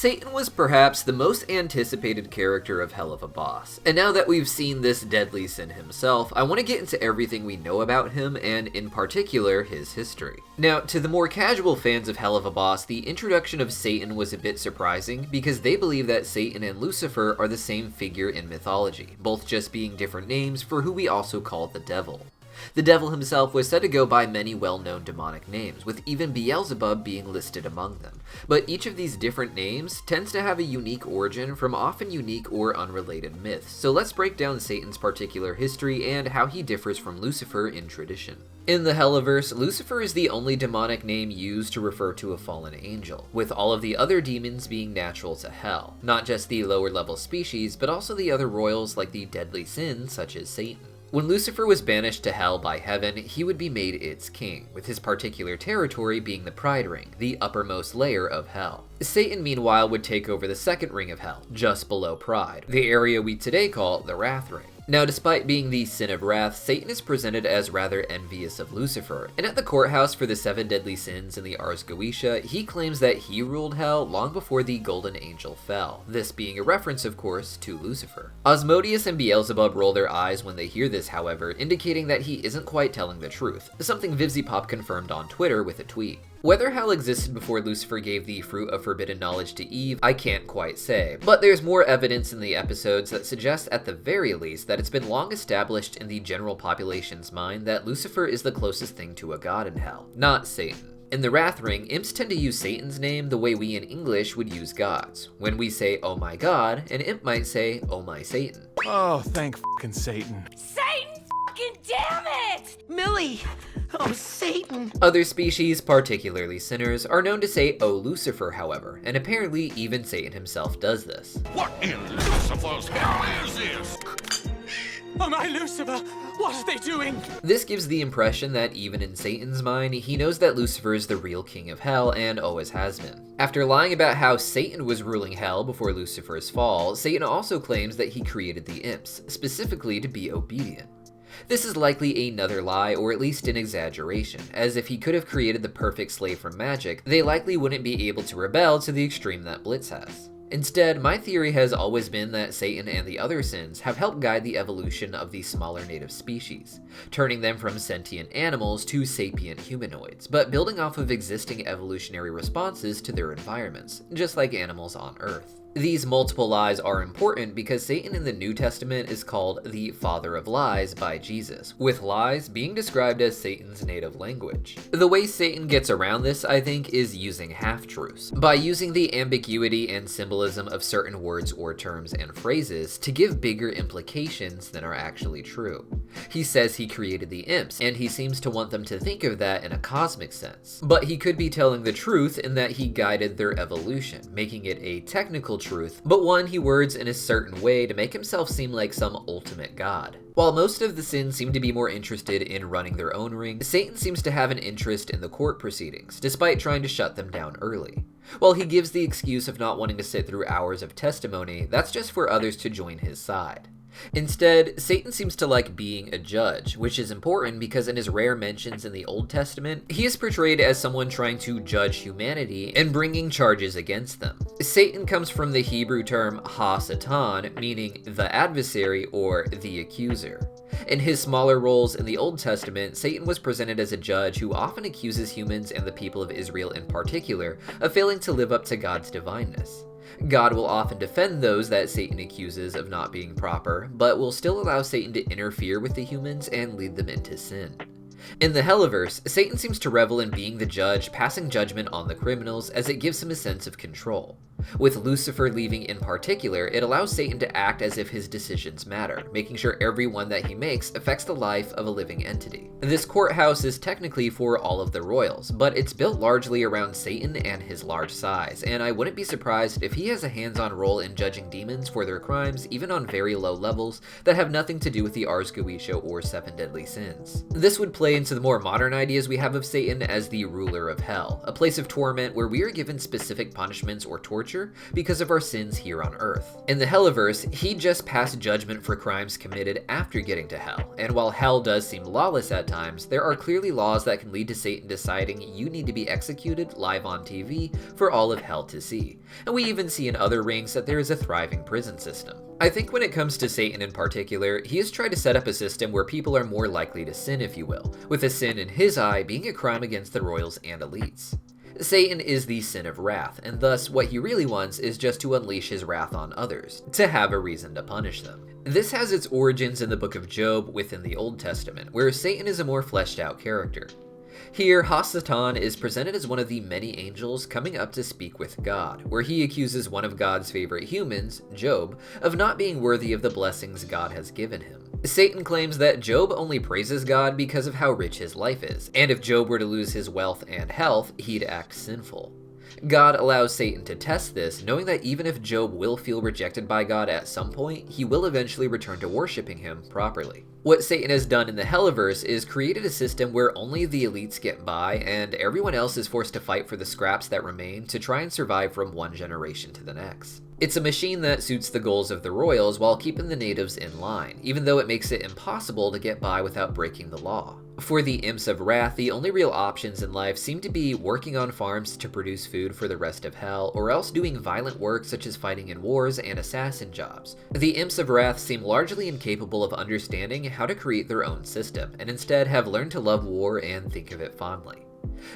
Satan was perhaps the most anticipated character of Helluva Boss, and now that we've seen this deadly sin himself, I want to get into everything we know about him, and in particular, his history. Now, to the more casual fans of Helluva Boss, the introduction of Satan was a bit surprising, because they believe that Satan and Lucifer are the same figure in mythology, both just being different names for who we also call the devil. The devil himself was said to go by many well-known demonic names, with even Beelzebub being listed among them. But each of these different names tends to have a unique origin from often unique or unrelated myths, so let's break down Satan's particular history and how he differs from Lucifer in tradition. In the Helluverse, Lucifer is the only demonic name used to refer to a fallen angel, with all of the other demons being natural to hell, not just the lower level species, but also the other royals like the deadly sins such as Satan. When Lucifer was banished to hell by heaven, he would be made its king, with his particular territory being the Pride Ring, the uppermost layer of hell. Satan, meanwhile, would take over the second ring of hell, just below Pride, the area we today call the Wrath Ring. Now, despite being the sin of wrath, Satan is presented as rather envious of Lucifer, and at the courthouse for the 7 deadly sins in the Ars Goetia, he claims that he ruled hell long before the golden angel fell, this being a reference, of course, to Lucifer. Asmodeus and Beelzebub roll their eyes when they hear this, however, indicating that he isn't quite telling the truth, something VivziePop confirmed on Twitter with a tweet. Whether hell existed before Lucifer gave the fruit of forbidden knowledge to Eve, I can't quite say, but there's more evidence in the episodes that suggests at the very least that it's been long established in the general population's mind that Lucifer is the closest thing to a god in hell, not Satan. In the Wrath Ring, imps tend to use Satan's name the way we in English would use God's. When we say, oh my god, an imp might say, oh my Satan. Oh, thank f***ing Satan. Satan f***ing damn it! Millie! Oh, Satan! Other species, particularly sinners, are known to say, oh Lucifer, however, and apparently even Satan himself does this. What in Lucifer's hell is this? Oh my Lucifer! What are they doing? This gives the impression that even in Satan's mind, he knows that Lucifer is the real king of hell and always has been. After lying about how Satan was ruling hell before Lucifer's fall, Satan also claims that he created the imps, specifically to be obedient. This is likely another lie, or at least an exaggeration, as if he could have created the perfect slave from magic, they likely wouldn't be able to rebel to the extreme that Blitz has. Instead, my theory has always been that Satan and the other sins have helped guide the evolution of the smaller native species, turning them from sentient animals to sapient humanoids, but building off of existing evolutionary responses to their environments, just like animals on Earth. These multiple lies are important because Satan in the New Testament is called the father of lies by Jesus, with lies being described as Satan's native language. The way Satan gets around this, I think, is using half-truths, by using the ambiguity and symbolism of certain words or terms and phrases to give bigger implications than are actually true. He says he created the imps, and he seems to want them to think of that in a cosmic sense, but he could be telling the truth in that he guided their evolution, making it a technical truth, but one he words in a certain way to make himself seem like some ultimate god. While most of the sins seem to be more interested in running their own ring, Satan seems to have an interest in the court proceedings, despite trying to shut them down early. While he gives the excuse of not wanting to sit through hours of testimony, that's just for others to join his side. Instead, Satan seems to like being a judge, which is important because in his rare mentions in the Old Testament, he is portrayed as someone trying to judge humanity and bringing charges against them. Satan comes from the Hebrew term ha-satan, meaning the adversary or the accuser. In his smaller roles in the Old Testament, Satan was presented as a judge who often accuses humans and the people of Israel in particular of failing to live up to God's divineness. God will often defend those that Satan accuses of not being proper, but will still allow Satan to interfere with the humans and lead them into sin. In the Helluverse, Satan seems to revel in being the judge, passing judgment on the criminals as it gives him a sense of control. With Lucifer leaving in particular, it allows Satan to act as if his decisions matter, making sure every one that he makes affects the life of a living entity. This courthouse is technically for all of the royals, but it's built largely around Satan and his large size, and I wouldn't be surprised if he has a hands-on role in judging demons for their crimes, even on very low levels that have nothing to do with the Ars Goetia or 7 deadly sins. This would play into the more modern ideas we have of Satan as the ruler of hell, a place of torment where we are given specific punishments or torture future because of our sins here on Earth. In the Helluverse, he just passed judgment for crimes committed after getting to Hell, and while Hell does seem lawless at times, there are clearly laws that can lead to Satan deciding you need to be executed live on TV for all of Hell to see. And we even see in other rings that there is a thriving prison system. I think when it comes to Satan in particular, he has tried to set up a system where people are more likely to sin, if you will, with a sin in his eye being a crime against the royals and elites. Satan is the sin of wrath, and thus what he really wants is just to unleash his wrath on others, to have a reason to punish them. This has its origins in the book of Job within the Old Testament, where Satan is a more fleshed out character. Here, Hasatan is presented as one of the many angels coming up to speak with God, where he accuses one of God's favorite humans, Job, of not being worthy of the blessings God has given him. Satan claims that Job only praises God because of how rich his life is, and if Job were to lose his wealth and health, he'd act sinful. God allows Satan to test this, knowing that even if Job will feel rejected by God at some point, he will eventually return to worshiping him properly. What Satan has done in the Helluverse is created a system where only the elites get by, and everyone else is forced to fight for the scraps that remain to try and survive from one generation to the next. It's a machine that suits the goals of the royals while keeping the natives in line, even though it makes it impossible to get by without breaking the law. For the imps of wrath, the only real options in life seem to be working on farms to produce food for the rest of Hell, or else doing violent work such as fighting in wars and assassin jobs. The imps of wrath seem largely incapable of understanding how to create their own system, and instead have learned to love war and think of it fondly.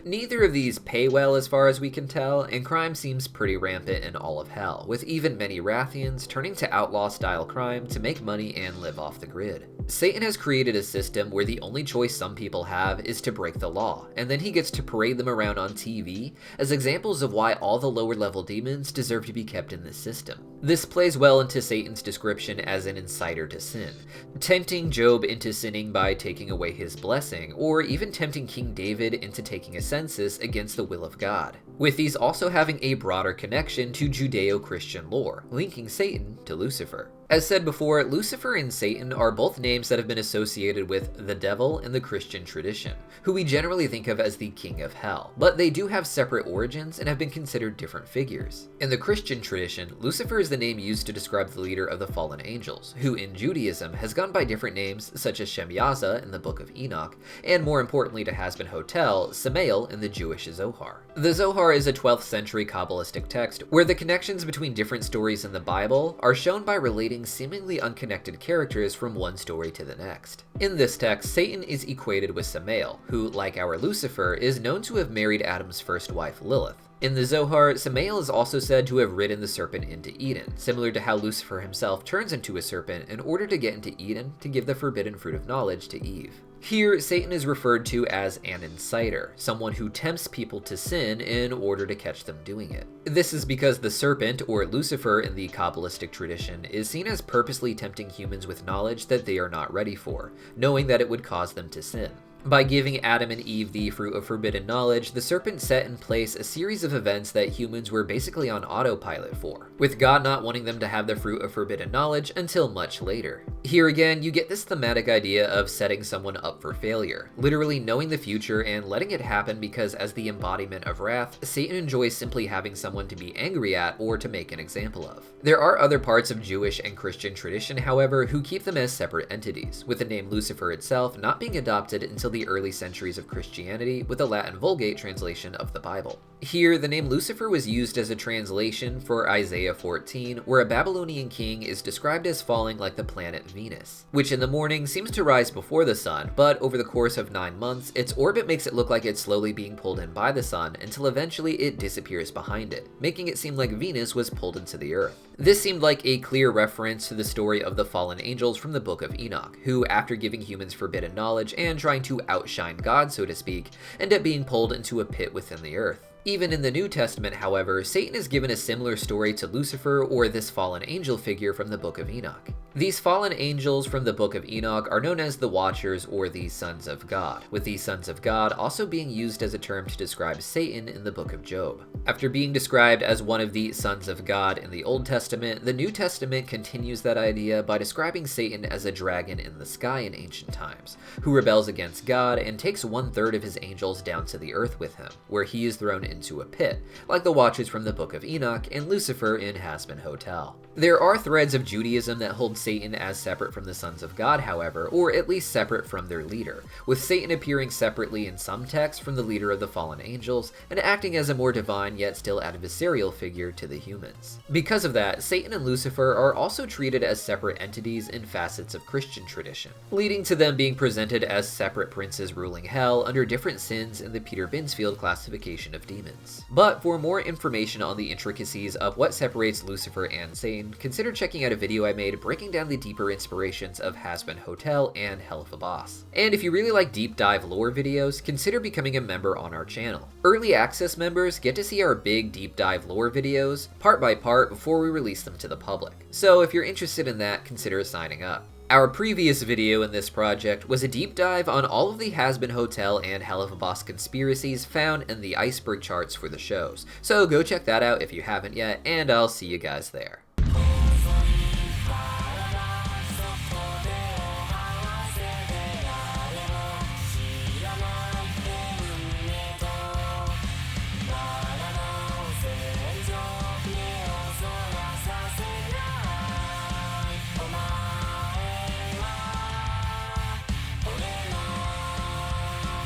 Neither of these pay well as far as we can tell, and crime seems pretty rampant in all of Hell, with even many Wrathians turning to outlaw-style crime to make money and live off the grid. Satan has created a system where the only choice some people have is to break the law, and then he gets to parade them around on TV as examples of why all the lower-level demons deserve to be kept in this system. This plays well into Satan's description as an inciter to sin, tempting Job into sinning by taking away his blessing, or even tempting King David into taking a census against the will of God, with these also having a broader connection to Judeo-Christian lore, linking Satan to Lucifer. As said before, Lucifer and Satan are both names that have been associated with the devil in the Christian tradition, who we generally think of as the king of hell, but they do have separate origins and have been considered different figures. In the Christian tradition, Lucifer is the name used to describe the leader of the fallen angels, who in Judaism has gone by different names such as Shemyaza in the Book of Enoch, and more importantly to Hasbin Hotel, Samael in the Jewish Zohar. The Zohar is a 12th century Kabbalistic text where the connections between different stories in the Bible are shown by relating seemingly unconnected characters from one story to the next. In this text, Satan is equated with Samael, who, like our Lucifer, is known to have married Adam's first wife, Lilith. In the Zohar, Samael is also said to have ridden the serpent into Eden, similar to how Lucifer himself turns into a serpent in order to get into Eden to give the forbidden fruit of knowledge to Eve. Here, Satan is referred to as an inciter, someone who tempts people to sin in order to catch them doing it. This is because the serpent, or Lucifer in the Kabbalistic tradition, is seen as purposely tempting humans with knowledge that they are not ready for, knowing that it would cause them to sin. By giving Adam and Eve the fruit of forbidden knowledge, the serpent set in place a series of events that humans were basically on autopilot for, with God not wanting them to have the fruit of forbidden knowledge until much later. Here again, you get this thematic idea of setting someone up for failure, literally knowing the future and letting it happen because as the embodiment of wrath, Satan enjoys simply having someone to be angry at or to make an example of. There are other parts of Jewish and Christian tradition, however, who keep them as separate entities, with the name Lucifer itself not being adopted until the early centuries of Christianity with a Latin Vulgate translation of the Bible. Here, the name Lucifer was used as a translation for Isaiah 14, where a Babylonian king is described as falling like the planet Venus, which in the morning seems to rise before the sun, but over the course of 9 months, its orbit makes it look like it's slowly being pulled in by the sun until eventually it disappears behind it, making it seem like Venus was pulled into the earth. This seemed like a clear reference to the story of the fallen angels from the Book of Enoch, who, after giving humans forbidden knowledge and trying to outshine God, so to speak, end up being pulled into a pit within the earth. Even in the New Testament, however, Satan is given a similar story to Lucifer or this fallen angel figure from the Book of Enoch. These fallen angels from the Book of Enoch are known as the Watchers or the Sons of God, with the Sons of God also being used as a term to describe Satan in the Book of Job. After being described as one of the Sons of God in the Old Testament, the New Testament continues that idea by describing Satan as a dragon in the sky in ancient times, who rebels against God and takes 1/3 of his angels down to the earth with him, where he is thrown into a pit, like the Watchers from the Book of Enoch and Lucifer in Hazbin Hotel. There are threads of Judaism that hold Satan as separate from the Sons of God, however, or at least separate from their leader, with Satan appearing separately in some texts from the leader of the fallen angels and acting as a more divine yet still adversarial figure to the humans. Because of that, Satan and Lucifer are also treated as separate entities in facets of Christian tradition, leading to them being presented as separate princes ruling hell under different sins in the Peter Binsfield classification of demons. But for more information on the intricacies of what separates Lucifer and Satan, consider checking out a video I made breaking down the deeper inspirations of Hazbin Hotel and Helluva. And if you really like deep dive lore videos, consider becoming a member on our channel. Early access members get to see our big deep dive lore videos part by part before we release them to the public. So if you're interested in that, consider signing up. Our previous video in this project was a deep dive on all of the Hazbin Hotel and Helluva conspiracies found in the iceberg charts for the shows, so go check that out if you haven't yet, and I'll see you guys there.